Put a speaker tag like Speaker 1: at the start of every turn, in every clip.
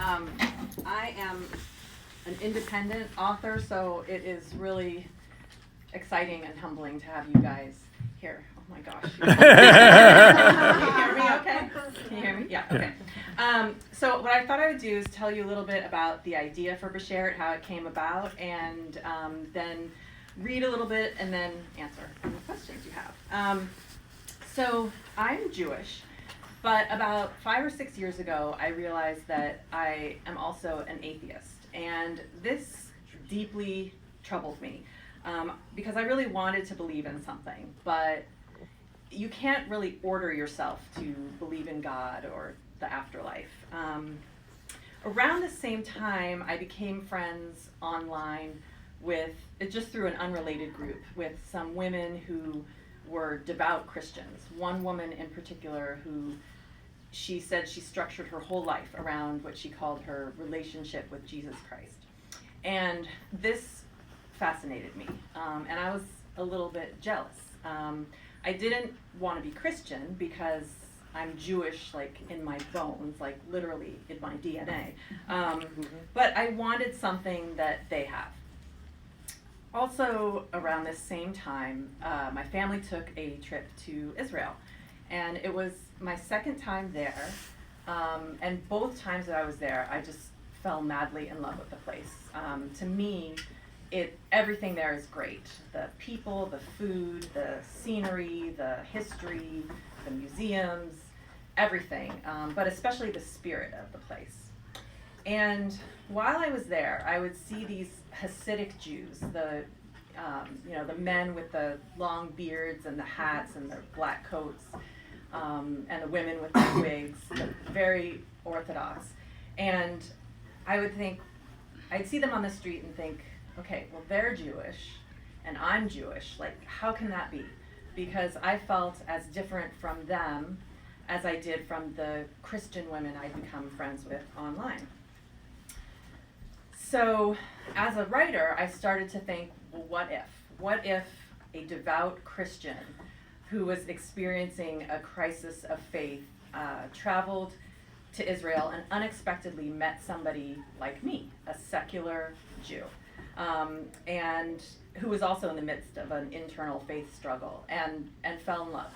Speaker 1: I am an independent author, so it is really exciting and humbling to have you guys here. Oh my gosh. Can you hear me okay? Can you hear me? Yeah, okay. So what I thought I would do is tell you a little bit about the idea for Bashert, how it came about, and then read a little bit and then answer any questions you have. So I'm Jewish, but about 5 or 6 years ago, I realized that I am also an atheist. And this deeply troubled me because I really wanted to believe in something, but you can't really order yourself to believe in God or the afterlife. Around the same time, I became friends online with, just through an unrelated group, with some women who were devout Christians. One woman in particular who she said she structured her whole life around what she called her relationship with Jesus Christ. And this fascinated me, and I was a little bit jealous. I didn't want to be Christian because I'm Jewish, like in my bones, like literally in my DNA. But I wanted something that they have. Also, around this same time, my family took a trip to Israel. And it was my second time there, and both times that I was there, I just fell madly in love with the place. To me, everything there is great. The people, the food, the scenery, the history, the museums, everything, but especially the spirit of the place. And while I was there, I would see these Hasidic Jews, the men with the long beards and the hats and the black coats, and the women with the wigs, very Orthodox. And I'd see them on the street and think, okay, well, they're Jewish and I'm Jewish. Like, how can that be? Because I felt as different from them as I did from the Christian women I'd become friends with online. So as a writer, I started to think, well, what if? What if a devout Christian who was experiencing a crisis of faith traveled to Israel and unexpectedly met somebody like me, a secular Jew, and who was also in the midst of an internal faith struggle and fell in love.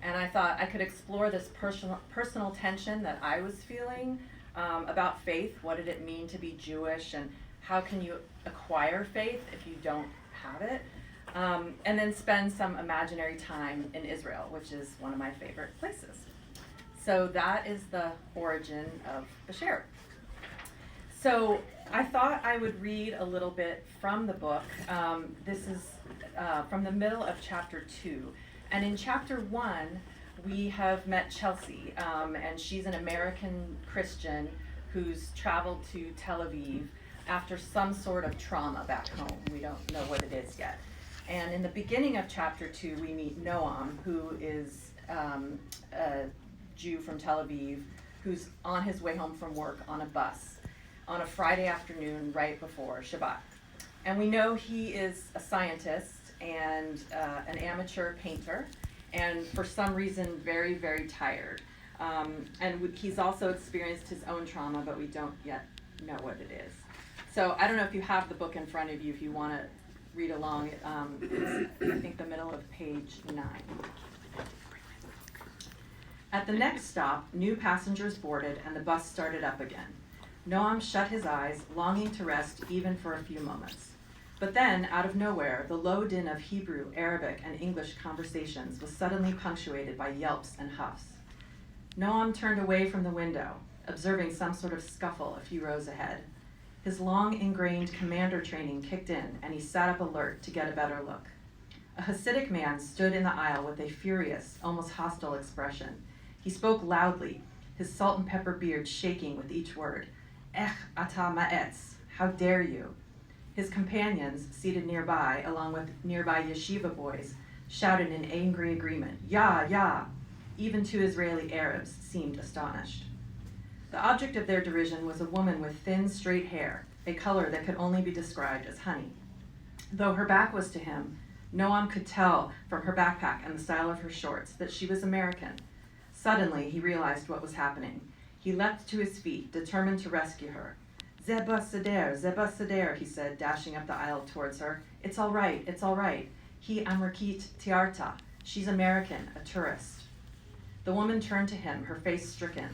Speaker 1: And I thought I could explore this personal tension that I was feeling about faith. What did it mean to be Jewish, and how can you acquire faith if you don't have it? And then spend some imaginary time in Israel, which is one of my favorite places. So that is the origin of Bashert. So I thought I would read a little bit from the book. This is from the middle of chapter 2. And in chapter 1, we have met Chelsea, and she's an American Christian who's traveled to Tel Aviv after some sort of trauma back home. We don't know what it is yet. And in the beginning of chapter 2, we meet Noam, who is a Jew from Tel Aviv, who's on his way home from work on a bus on a Friday afternoon right before Shabbat. And we know he is a scientist and an amateur painter, and for some reason very, very tired. And he's also experienced his own trauma, but we don't yet know what it is. So I don't know if you have the book in front of you, if you want to read along. It's, I think, the middle of page 9. At the next stop, new passengers boarded and the bus started up again. Noam shut his eyes, longing to rest even for a few moments. But then, out of nowhere, the low din of Hebrew, Arabic, and English conversations was suddenly punctuated by yelps and huffs. Noam turned away from the window, observing some sort of scuffle a few rows ahead. His long-ingrained commander training kicked in, and he sat up alert to get a better look. A Hasidic man stood in the aisle with a furious, almost hostile expression. He spoke loudly, his salt and pepper beard shaking with each word. Ech ata ma'etz, how dare you? His companions, seated nearby, along with nearby yeshiva boys, shouted in angry agreement, "Ya, ya!" Even two Israeli Arabs seemed astonished. The object of their derision was a woman with thin, straight hair, a color that could only be described as honey. Though her back was to him, Noam could tell from her backpack and the style of her shorts that she was American. Suddenly, he realized what was happening. He He leapt to his feet, determined to rescue her. Zeba Seder, he said, dashing up the aisle towards her. It's all right, it's all right. He Amrikit Tiarta. She's American, a tourist. The woman turned to him, her face stricken.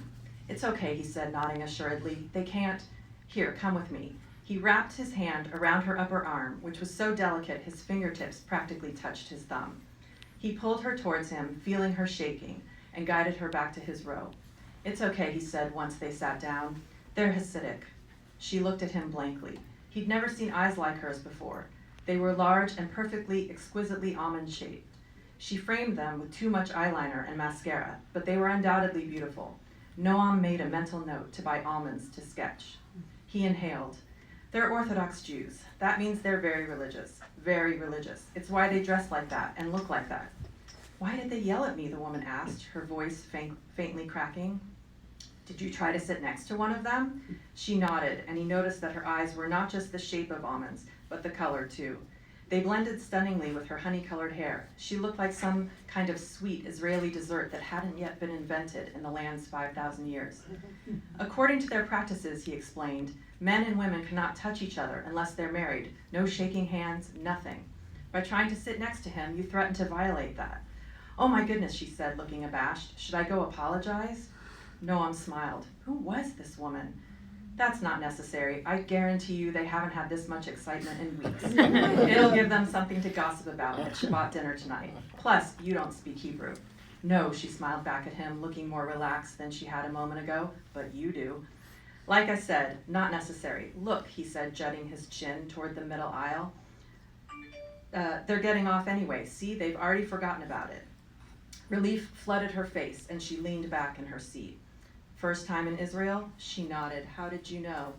Speaker 1: It's okay, he said, nodding assuredly. They can't. Here, come with me. He wrapped his hand around her upper arm, which was so delicate his fingertips practically touched his thumb. He pulled her towards him, feeling her shaking, and guided her back to his row. It's okay, he said once they sat down. They're Hasidic. She looked at him blankly. He'd never seen eyes like hers before. They were large and perfectly, exquisitely almond-shaped. She framed them with too much eyeliner and mascara, but they were undoubtedly beautiful. Noam made a mental note to buy almonds to sketch. He inhaled. They're Orthodox Jews. That means they're very religious. Very religious. It's why they dress like that and look like that. Why did they yell at me, the woman asked, her voice faintly cracking. Did you try to sit next to one of them? She nodded, and he noticed that her eyes were not just the shape of almonds, but the color too. They blended stunningly with her honey-colored hair. She looked like some kind of sweet Israeli dessert that hadn't yet been invented in the land's 5,000 years. According to their practices, he explained, men and women cannot touch each other unless they're married. No shaking hands, nothing. By trying to sit next to him, you threaten to violate that. Oh my goodness, she said, looking abashed. Should I go apologize? Noam smiled. Who was this woman? That's not necessary. I guarantee you they haven't had this much excitement in weeks. It'll give them something to gossip about at Shabbat dinner tonight. Plus, you don't speak Hebrew. No, she smiled back at him, looking more relaxed than she had a moment ago, but you do. Like I said, not necessary. Look, he said, jutting his chin toward the middle aisle. They're getting off anyway. See, they've already forgotten about it. Relief flooded her face, and she leaned back in her seat. First time in Israel? She nodded. How did you know?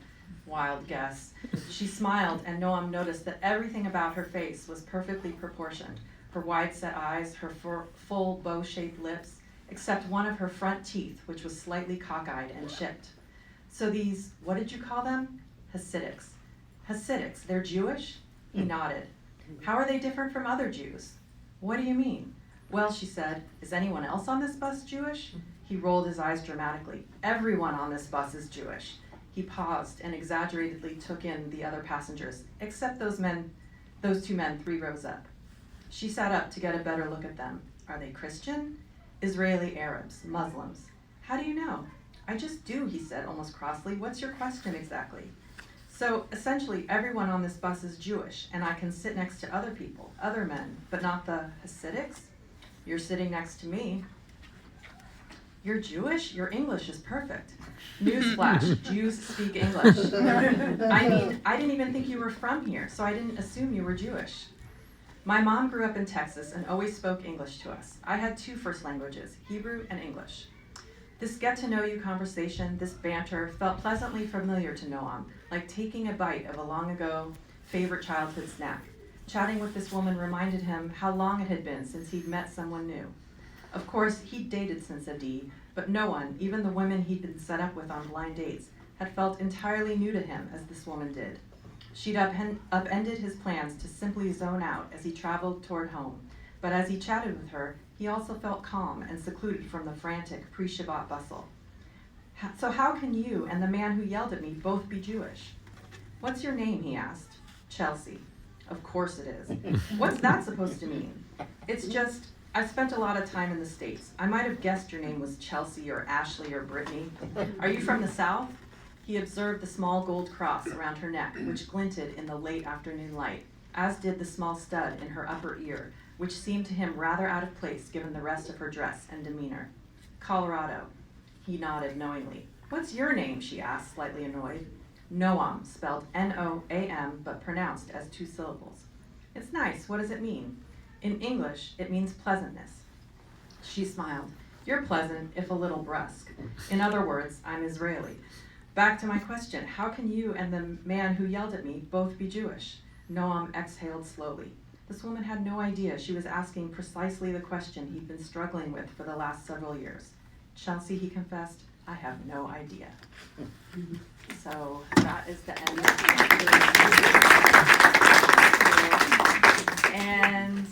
Speaker 1: Wild guess. She smiled, and Noam noticed that everything about her face was perfectly proportioned. Her wide-set eyes, her full bow-shaped lips, except one of her front teeth, which was slightly cockeyed and chipped. So these, what did you call them? Hasidics. Hasidics, they're Jewish? He nodded. How are they different from other Jews? What do you mean? Well, she said, is anyone else on this bus Jewish? He rolled his eyes dramatically. Everyone on this bus is Jewish. He paused and exaggeratedly took in the other passengers, except those two men 3 rows up. She sat up to get a better look at them. Are they Christian? Israeli Arabs, Muslims. How do you know? I just do, he said almost crossly. What's your question exactly? So essentially everyone on this bus is Jewish, and I can sit next to other people, other men, but not the Hasidics? You're sitting next to me. You're Jewish? Your English is perfect. Newsflash, Jews speak English. I mean, I didn't even think you were from here, so I didn't assume you were Jewish. My mom grew up in Texas and always spoke English to us. I had 2 first languages, Hebrew and English. This get-to-know-you conversation, this banter, felt pleasantly familiar to Noam, like taking a bite of a long-ago favorite childhood snack. Chatting with this woman reminded him how long it had been since he'd met someone new. Of course, he'd dated since Adi, but no one, even the women he'd been set up with on blind dates, had felt entirely new to him as this woman did. She'd upended his plans to simply zone out as he traveled toward home, but as he chatted with her, he also felt calm and secluded from the frantic pre-Shabbat bustle. So how can you and the man who yelled at me both be Jewish? What's your name, he asked. Chelsea. Of course it is. What's that supposed to mean? It's just, I've spent a lot of time in the States. I might have guessed your name was Chelsea or Ashley or Brittany. Are you from the South? He observed the small gold cross around her neck, which glinted in the late afternoon light, as did the small stud in her upper ear, which seemed to him rather out of place given the rest of her dress and demeanor. Colorado. He nodded knowingly. What's your name? She asked, slightly annoyed. Noam, spelled N-O-A-M, but pronounced as 2 syllables. It's nice. What does it mean? In English, it means pleasantness. She smiled. You're pleasant, if a little brusque. In other words, I'm Israeli. Back to my question. How can you and the man who yelled at me both be Jewish? Noam exhaled slowly. This woman had no idea she was asking precisely the question he'd been struggling with for the last several years. Chelsea, he confessed, I have no idea. So that is the end of the and